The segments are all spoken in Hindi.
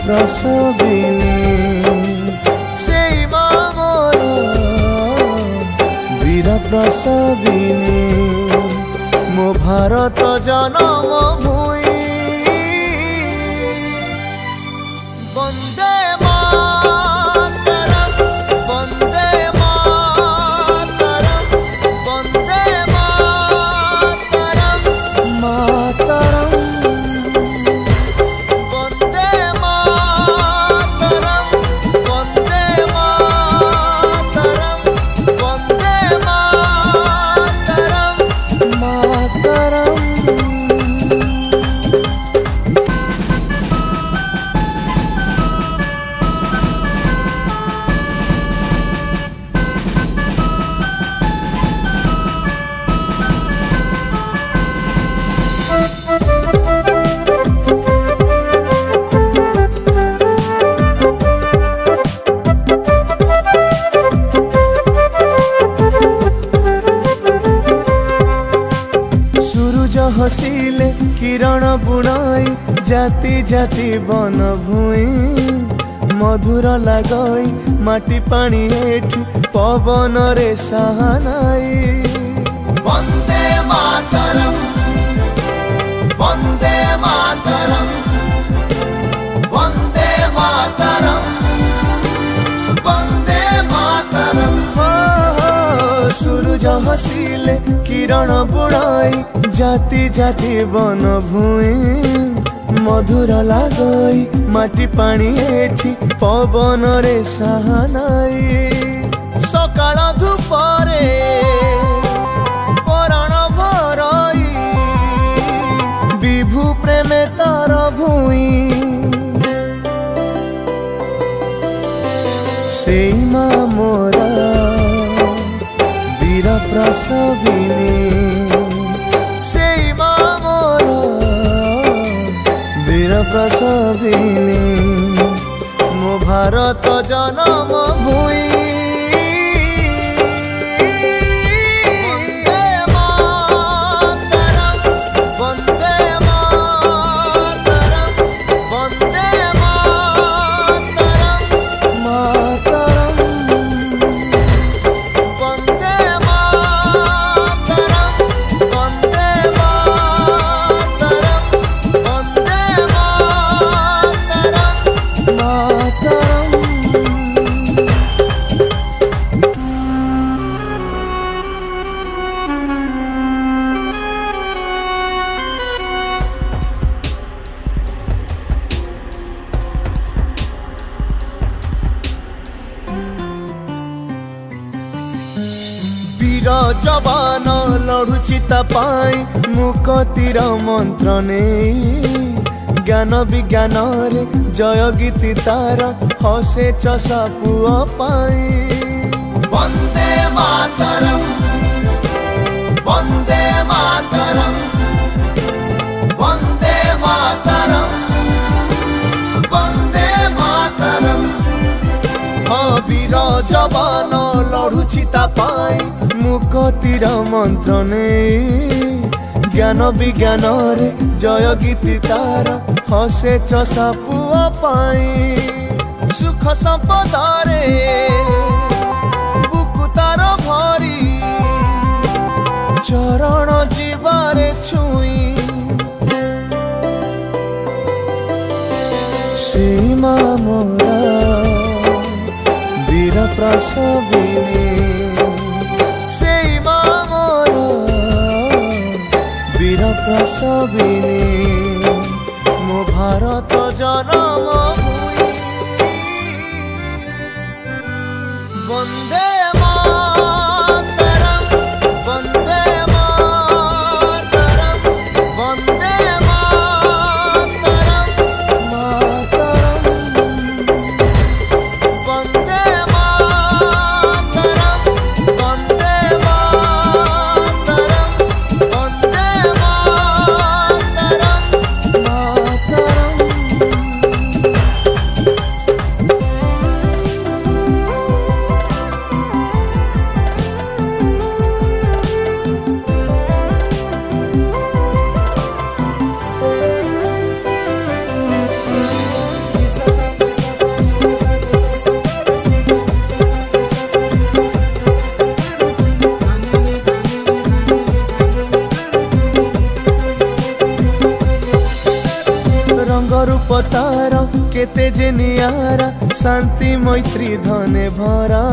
प्रसविनी सेई माँ मोर वीर प्रसविनी मो भारत जनम भूमि वंदे मातरम वंदे मातरम वंदे मातरम मातरम वंदे मातरम वंदे मातरम वंदे मातरम मातरम। सूरज हसिले किरण बुणाई जाति जाति बन भूई मधुर लागई माटी पानी एठी पवन रे सहानाई वंदे मातरम वंदे मातरम वंदे मातरम वंदे मातरम। सूरज हसिले किरण बुणाई जाति जाति बन भूई मधुर लागई माटी पानी एठी पवन रे सहानाई सकाळ धूपरे पराण भरई विभु प्रेमे तार भूई सेई माँ मोरा वीर प्रसविनी सेई माँ मोर वीर प्रसविनी मो भारत जनम भूमि वंदे मातरम वंदे मातरम वंदे मातरम मातरम वंदे मातरम वंदे मातरम वंदे मातरम मातरम। वीर जवान लड़ुची तापाई मुख तीर मंत्र नहीं ज्ञान विज्ञान रे जय गीति तार हसे चषा पुआ पाई वंदे मातरम वंदे मातरम वंदे मातरम वंदे मातरम। हाँ वीर जवान लड़ुची तापाई मुख तीर मंत्र नहीं ज्ञान विज्ञान रे जय गीति तार हसे चषा पुआ पाई सुख संपद रे बुकु तार भरी चरण जीवारे छुई सेई माँ मोरा वीर प्रसविनी सेई माँ मोरा वीर प्रसविनी मो भारत जनम भूमि वंदे मातरम वंदे मातरम वंदे मातरम मातरम वंदे मातरम वंदे मातरम वंदे मातरम मातरम। तार केते जे नियारा शांति मैत्री धने भरा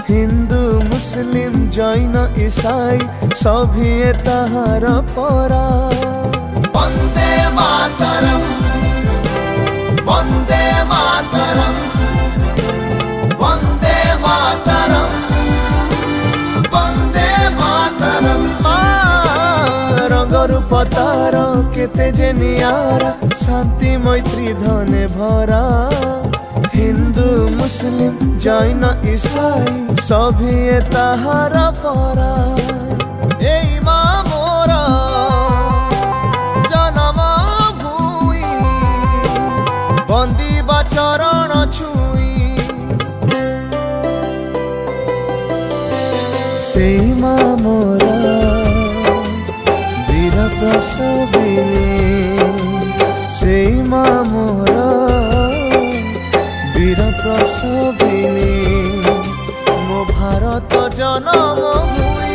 हिंदू मुस्लिम जैन ईसाई सभी ताहार परा वंदे मातरम वंदे मातरम वंदे मातरम वंदे मातरम रंग रूप तार केते जे नियारा शांति मैत्री धने भरा हिंदू मुस्लिम जैन ईसाई सभी ताहार परा एई मां मोर जन्म भूई बंदीबा चरण छुई सेई मां मोर वीर प्रसविनी सेई मां मोर वीर प्रसविनी मो भारत जन्म भूमि।